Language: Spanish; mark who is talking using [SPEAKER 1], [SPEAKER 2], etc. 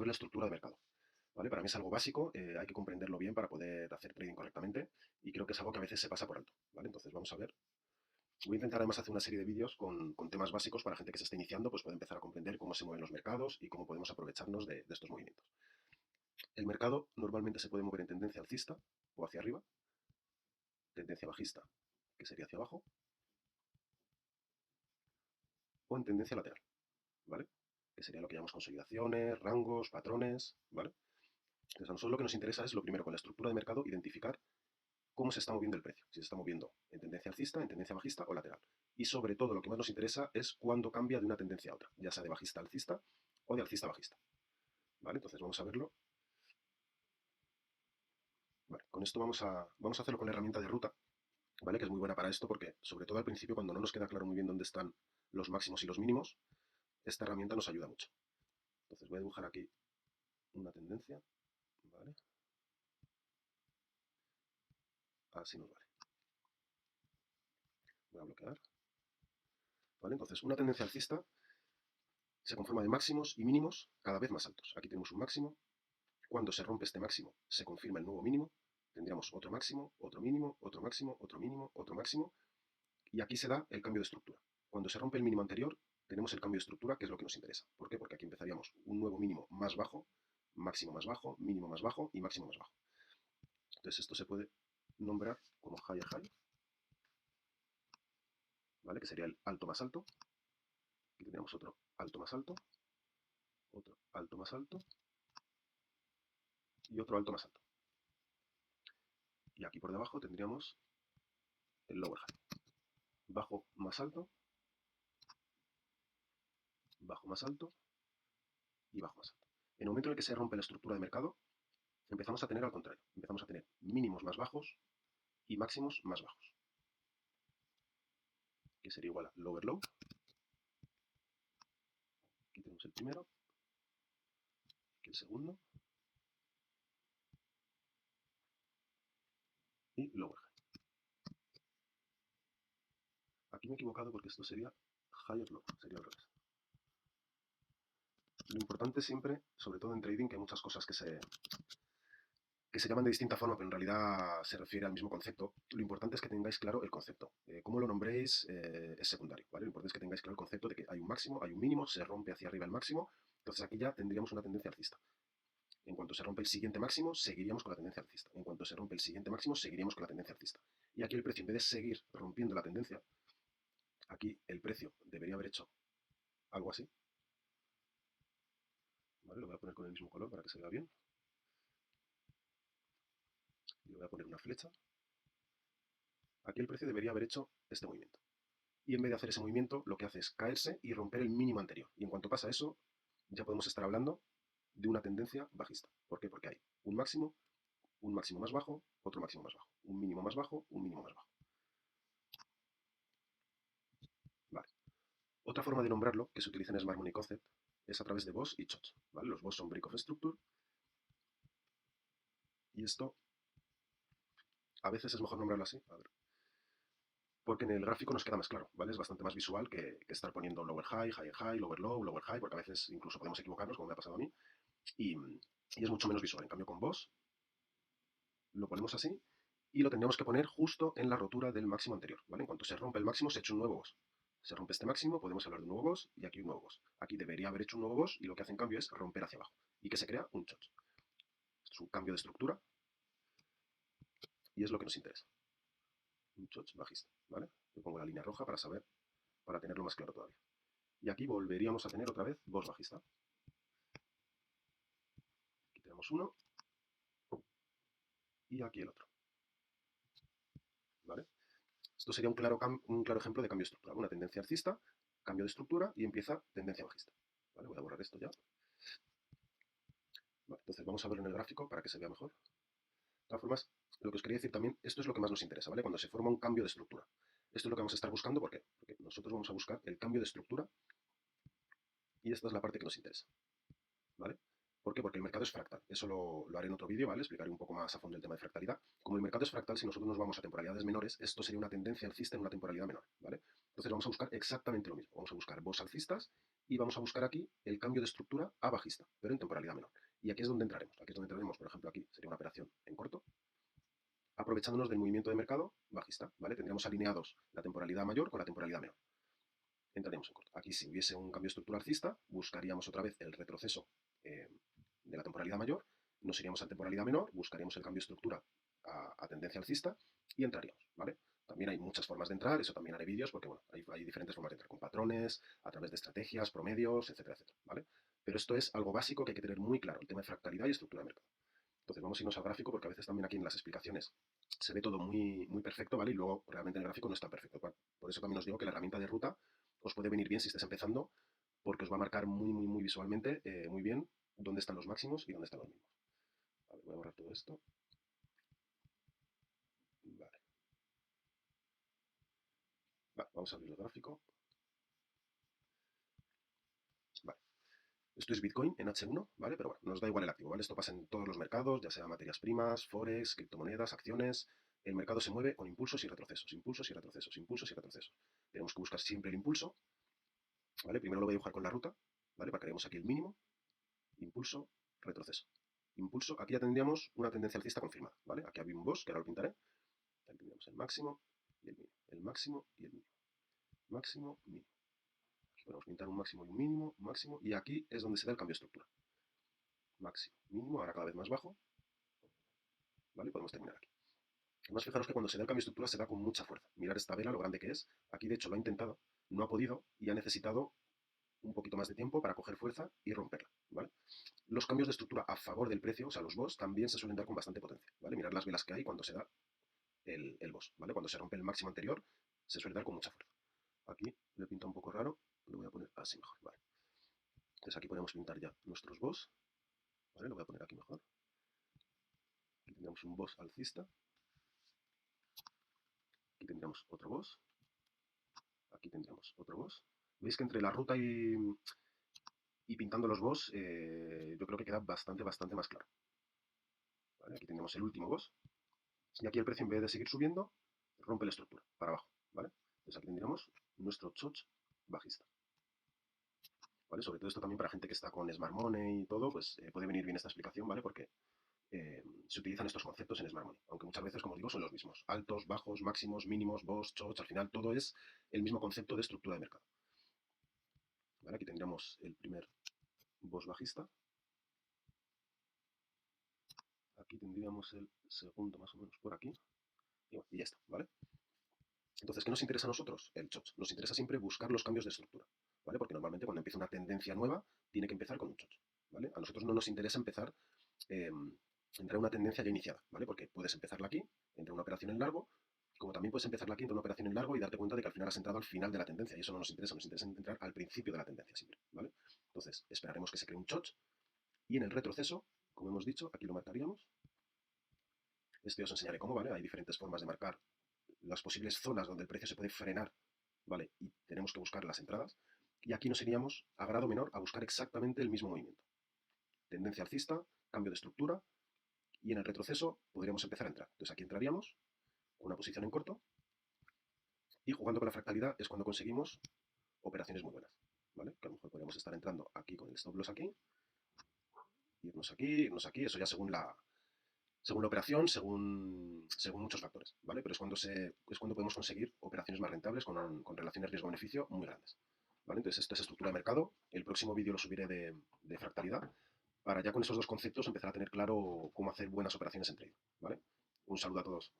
[SPEAKER 1] ver la estructura de mercado. ¿Vale? Para mí es algo básico, hay que comprenderlo bien para poder hacer trading correctamente y creo que es algo que a veces se pasa por alto. ¿Vale? Entonces vamos a ver. Voy a intentar además hacer una serie de vídeos con temas básicos para gente que se está iniciando, pues puede empezar a comprender cómo se mueven los mercados y cómo podemos aprovecharnos de estos movimientos. El mercado normalmente se puede mover en tendencia alcista o hacia arriba, tendencia bajista, que sería hacia abajo, o en tendencia lateral, ¿vale? Que sería lo que llamamos consolidaciones, rangos, patrones, ¿vale? Entonces a nosotros lo que nos interesa es, lo primero, con la estructura de mercado, identificar cómo se está moviendo el precio, si se está moviendo en tendencia alcista, en tendencia bajista o lateral. Y sobre todo lo que más nos interesa es cuándo cambia de una tendencia a otra, ya sea de bajista a alcista o de alcista a bajista. ¿Vale? Entonces vamos a verlo. Vale, con esto vamos a hacerlo con la herramienta de ruta, ¿vale? Que es muy buena para esto porque, sobre todo al principio, cuando no nos queda claro muy bien dónde están los máximos y los mínimos, esta herramienta nos ayuda mucho. Entonces voy a dibujar aquí una tendencia, ¿vale? Así nos vale. Voy a bloquear. ¿Vale? Entonces, una tendencia alcista se conforma de máximos y mínimos cada vez más altos. Aquí tenemos un máximo. Cuando se rompe este máximo, se confirma el nuevo mínimo. Tendríamos otro máximo, otro mínimo, otro máximo, otro mínimo, otro máximo. Y aquí se da el cambio de estructura. Cuando se rompe el mínimo anterior, tenemos el cambio de estructura, que es lo que nos interesa. ¿Por qué? Porque aquí empezaríamos un nuevo mínimo más bajo, máximo más bajo, mínimo más bajo y máximo más bajo. Entonces esto se puede nombrar como higher high, ¿vale? Que sería el alto más alto. Aquí tendríamos otro alto más alto, otro alto más alto y otro alto más alto. Y aquí por debajo tendríamos el lower high. Bajo más alto, bajo más alto y bajo más alto. En el momento en el que se rompe la estructura de mercado, empezamos a tener al contrario. Empezamos a tener mínimos más bajos y máximos más bajos, que sería igual a lower low. Aquí tenemos el primero, aquí el segundo y lower high. Aquí me he equivocado porque esto sería higher low, sería al revés. Lo importante siempre, sobre todo en trading, que hay muchas cosas que se llaman de distinta forma, pero en realidad se refiere al mismo concepto. Lo importante es que tengáis claro el concepto. Cómo lo nombréis es secundario, ¿vale? Lo importante es que tengáis claro el concepto de que hay un máximo, hay un mínimo, se rompe hacia arriba el máximo, entonces aquí ya tendríamos una tendencia alcista. En cuanto se rompe el siguiente máximo, seguiríamos con la tendencia alcista. En cuanto se rompe el siguiente máximo, seguiríamos con la tendencia alcista. Y aquí el precio, en vez de seguir rompiendo la tendencia, aquí el precio debería haber hecho algo así. ¿Vale? Lo voy a poner con el mismo color para que se vea bien. Y le voy a poner una flecha. Aquí el precio debería haber hecho este movimiento. Y en vez de hacer ese movimiento, lo que hace es caerse y romper el mínimo anterior. Y en cuanto pasa eso, ya podemos estar hablando de una tendencia bajista. ¿Por qué? Porque hay un máximo más bajo, otro máximo más bajo, un mínimo más bajo, un mínimo más bajo. Vale. Otra forma de nombrarlo, que se utiliza en Smart Money Concept, es a través de BOS y CHOT. ¿Vale? Los BOS son Break of Structure. Y esto, a veces es mejor nombrarlo así. A ver. Porque en el gráfico nos queda más claro, ¿vale? Es bastante más visual que estar poniendo lower high, higher high, lower low, lower high, porque a veces incluso podemos equivocarnos, como me ha pasado a mí, y es mucho menos visual. En cambio, con BOS lo ponemos así y lo tendríamos que poner justo en la rotura del máximo anterior, ¿vale? En cuanto se rompe el máximo, se echa un nuevo BOS. Se rompe este máximo, podemos hablar de un nuevo BOS y aquí un nuevo BOS. Aquí debería haber hecho un nuevo BOS y lo que hace en cambio es romper hacia abajo y que se crea un CHOT. Es un cambio de estructura y es lo que nos interesa. Un CHOT bajista, ¿vale? Le pongo la línea roja para saber, para tenerlo más claro todavía. Y aquí volveríamos a tener otra vez BOS bajista. Aquí tenemos uno y aquí el otro, ¿vale? Esto sería un claro ejemplo de cambio estructural. Una tendencia alcista, cambio de estructura y empieza tendencia bajista. ¿Vale? Voy a borrar esto ya. Vale, entonces vamos a verlo en el gráfico para que se vea mejor. De todas formas, lo que os quería decir también, esto es lo que más nos interesa, ¿vale? Cuando se forma un cambio de estructura. Esto es lo que vamos a estar buscando, ¿por qué? Porque nosotros vamos a buscar el cambio de estructura y esta es la parte que nos interesa, ¿vale? ¿Por qué? Porque el mercado es fractal. Eso lo haré en otro vídeo, ¿vale? Explicaré un poco más a fondo el tema de fractalidad. Como el mercado es fractal, si nosotros nos vamos a temporalidades menores, esto sería una tendencia alcista en una temporalidad menor, ¿vale? Entonces vamos a buscar exactamente lo mismo. Vamos a buscar BOS alcistas y vamos a buscar aquí el cambio de estructura a bajista, pero en temporalidad menor. Y aquí es donde entraremos. Aquí es donde entraremos, por ejemplo, aquí sería una operación en corto, aprovechándonos del movimiento de mercado bajista, ¿vale? Tendríamos alineados la temporalidad mayor con la temporalidad menor. Entraríamos en corto. Aquí, si hubiese un cambio de estructura alcista, buscaríamos otra vez el retroceso de la temporalidad mayor, nos iríamos a temporalidad menor, buscaríamos el cambio de estructura a tendencia alcista y entraríamos, ¿vale? También hay muchas formas de entrar, eso también haré vídeos, porque bueno, hay diferentes formas de entrar, con patrones, a través de estrategias, promedios, etcétera, etcétera, ¿vale? Pero esto es algo básico que hay que tener muy claro, el tema de fractalidad y estructura de mercado. Entonces vamos a irnos al gráfico, porque a veces también aquí en las explicaciones se ve todo muy, muy perfecto, ¿vale? Y luego realmente en el gráfico no es tan perfecto. Por eso también os digo que la herramienta de ruta os puede venir bien si estáis empezando, porque os va a marcar muy, muy, muy visualmente, muy bien, dónde están los máximos y dónde están los mínimos. Vale, voy a borrar todo esto. Vale. Vale, vamos a abrir el gráfico. Vale. Esto es Bitcoin en H1, ¿vale? Pero bueno, nos da igual el activo, ¿vale? Esto pasa en todos los mercados, ya sea materias primas, forex, criptomonedas, acciones. El mercado se mueve con impulsos y retrocesos, impulsos y retrocesos, impulsos y retrocesos. Tenemos que buscar siempre el impulso, ¿vale? Primero lo voy a dibujar con la ruta, ¿vale? Marcaremos aquí el mínimo, impulso, retroceso. Impulso, aquí ya tendríamos una tendencia alcista confirmada, ¿vale? Aquí había un boss, que ahora lo pintaré. Aquí tendríamos el máximo y el mínimo. El máximo y el mínimo. Máximo, mínimo. Aquí podemos pintar un máximo y un mínimo, máximo, y aquí es donde se da el cambio de estructura. Máximo, mínimo, ahora cada vez más bajo, ¿vale? Podemos terminar aquí. Además, fijaros que cuando se da el cambio de estructura se da con mucha fuerza. Mirar esta vela, lo grande que es. Aquí, de hecho, lo ha intentado, no ha podido y ha necesitado un poquito más de tiempo para coger fuerza y romperla, ¿vale? Los cambios de estructura a favor del precio, o sea, los BOS, también se suelen dar con bastante potencia, ¿vale? Mirad las velas que hay cuando se da el BOS, ¿vale? Cuando se rompe el máximo anterior, se suele dar con mucha fuerza. Aquí le pinta un poco raro, lo voy a poner así mejor, ¿vale? Entonces aquí podemos pintar ya nuestros BOS, ¿vale? Lo voy a poner aquí mejor. Aquí tendremos un BOS alcista. Aquí tendremos otro BOS. Aquí tendremos otro BOS. Veis que entre la ruta y pintando los BOS, yo creo que queda bastante, bastante más claro. ¿Vale? Aquí tenemos el último BOS. Y aquí el precio, en vez de seguir subiendo, rompe la estructura para abajo, ¿vale? Entonces aquí tendríamos nuestro choch bajista. ¿Vale? Sobre todo esto también para gente que está con Smart Money y todo, pues puede venir bien esta explicación, ¿vale? Porque se utilizan estos conceptos en Smart Money, aunque muchas veces, como os digo, son los mismos. Altos, bajos, máximos, mínimos, BOS, choch, al final todo es el mismo concepto de estructura de mercado. ¿Vale? Aquí tendríamos el primer BOS bajista. Aquí tendríamos el segundo más o menos por aquí. Y, bueno, y ya está, ¿vale? Entonces, ¿qué nos interesa a nosotros? El choch. Nos interesa siempre buscar los cambios de estructura, ¿vale? Porque normalmente cuando empieza una tendencia nueva, tiene que empezar con un choch, ¿vale? A nosotros no nos interesa empezar, entrar en una tendencia ya iniciada, ¿vale? Porque puedes empezarla aquí, entre una operación en largo, como también puedes empezarla aquí, entre una operación en largo y darte cuenta de que al final has entrado al final de la tendencia, y eso no nos interesa entrar al principio de la tendencia siempre, ¿vale? Entonces, esperaremos que se cree un choch, y en el retroceso, como hemos dicho, aquí lo marcaríamos. Esto ya os enseñaré cómo, ¿vale? Hay diferentes formas de marcar las posibles zonas donde el precio se puede frenar, ¿vale? Y tenemos que buscar las entradas. Y aquí nos iríamos a grado menor a buscar exactamente el mismo movimiento. Tendencia alcista, cambio de estructura, y en el retroceso podríamos empezar a entrar. Entonces aquí entraríamos con una posición en corto, y jugando con la fractalidad es cuando conseguimos operaciones muy buenas, ¿vale? Que a lo mejor podríamos estar entrando aquí con el stop loss aquí, irnos aquí, eso ya según la operación, según muchos factores, ¿vale? Pero es cuando podemos conseguir operaciones más rentables con relaciones riesgo-beneficio muy grandes, ¿vale? Entonces, esta es estructura de mercado. El próximo vídeo lo subiré de fractalidad, para ya con esos dos conceptos empezar a tener claro cómo hacer buenas operaciones en trading, ¿vale? Un saludo a todos.